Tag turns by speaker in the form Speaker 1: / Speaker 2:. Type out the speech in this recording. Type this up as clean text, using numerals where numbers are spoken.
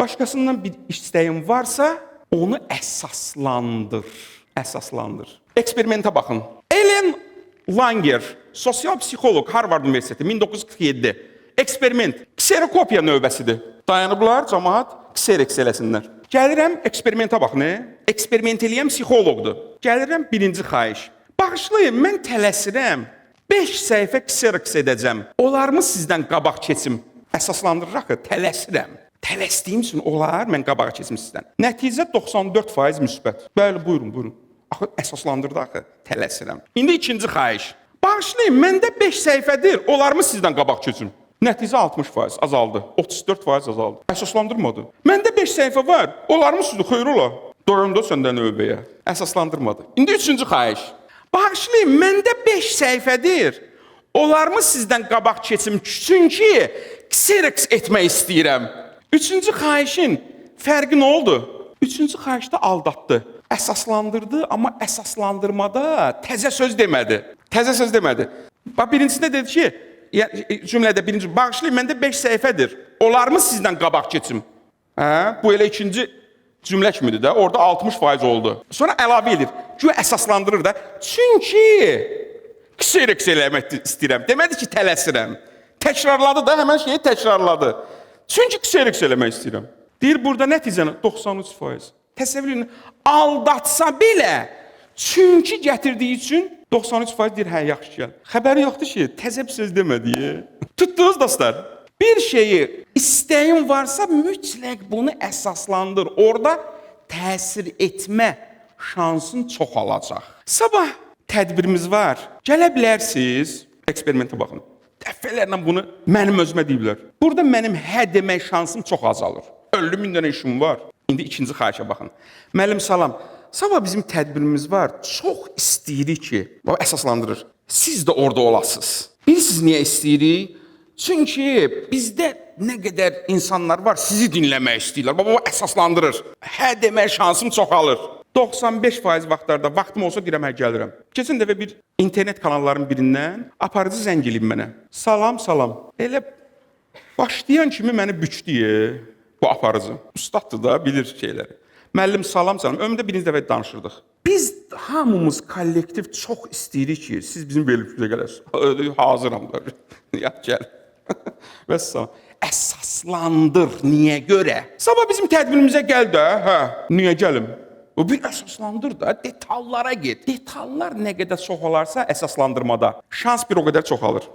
Speaker 1: başqasından bir istəyin varsa, onu əsaslandır. Əsaslandır. Eksperimentə baxın. Ellen Langer, sosial psixoloq, Harvard Universiteti, 1947. Eksperiment, kserokopiya növbəsidir. Dayanıblar, cəmaat ksereks eləsinlər. Gəlirəm, eksperimentə baxın. Eksperiment eləyən psixoloqdur. Gəlirəm, birinci xahiş. Bağışlayın, mən tələsirəm. 5 səhifə ksereks edəcəm. Olarmı sizdən qabaq keçim? Əsaslandırıraq ki, tələsirəm. Tələsdiyim üçün olar, mən qabağa keçim sizdən. Nəticə 94% müsbət. Bəli, buyurun. Axı, əsaslandırdı axı, tələsirəm. İndi ikinci xahiş. Bağışlayın, məndə 5 səhifədir. Olarmı sizdən qabaq keçim? Nəticə 60% azaldı. 34% azaldı. Əsaslandırmadı. Məndə 5 səhifə var. Olarmı sizdə? Xeyr ola. Doyanda səndən növbəyə. Əsaslandırmadı. İndi üçüncü xahiş. Bağışlayın, məndə 5 səhifədir. Olarmı sizdən qabaq keçim? Çünki ksereks etmək istəyirəm. Üçüncü xahişin fərqi nə oldu? Üçüncü xahişdə aldatdı. Əsaslandırdı, amma əsaslandırmada təzə söz demədi. Təzə söz demədi. Birincisində dedi ki, cümlədə birinci, bağışlayın, məndə 5 səhifədir. Olarmı sizdən qabaq keçim? Bu elə ikinci cümlə kimidir də, orada 60% oldu. Sonra əlavə edir, güya əsaslandırır da. Çünki ksereks eləmək istəyirəm. Demədi ki, tələsirəm. Təkrarladı da, həmən şeyi təkrarladı. Çünki ksereks eləmək istəyirəm. Deyir, burada nəticəni 93%. Təsəvvür edin, aldatsa belə, çünki gətirdiyi üçün 93% deyir, hə, yaxşı gəl. Xəbəri yoxdur ki, təzə bir söz demədi. Tutdunuz dostlar, bir şeyi istəyin varsa mütləq bunu əsaslandır. Orada təsir etmə şansın çoxalacaq. Sabah tədbirimiz var. Gələ bilərsiniz, eksperimentə baxın. Dəfələrlə bunu mənim özümə deyiblər. Burada mənim hə demək şansım çox azalır. 50 min dənə işim var. İndi ikinci xahişə baxın. Müəllim salam, sabah bizim tədbirimiz var. Çox istəyirik ki, əsaslandırır. Siz də orada olasınız. Bilirsiniz niyə istəyirik? Çünki bizdə nə qədər insanlar var, sizi dinləmək istəyirlər. Bu əsaslandırır. Hə demək şansım çoxalır. 95% vaxtlarda vaxtım olsa deyirəm, hə gəlirəm. Keçən dəfə bir internet kanalların birindən aparıcı zəng eləyib mənə. Salam. Elə başlayan kimi məni büçdüyə. Bu aparıcı. Ustaddır da, bilir şeyləri. Müəllim, salam. Ömrümdə birinci dəfə danışırdıq. Biz hamımız kollektiv çox istəyirik ki, siz bizim verilmişə gələsiniz. Hazıram da. Gəl. Və salam. Əsaslandır. Niyə görə? Sabah bizim tədbirimizə gəl də. Hə, niyə gəlim? O bir əsaslandır da, detallara get. Detallar nə qədər çox olarsa əsaslandırmada şans bir o qədər çoxalır.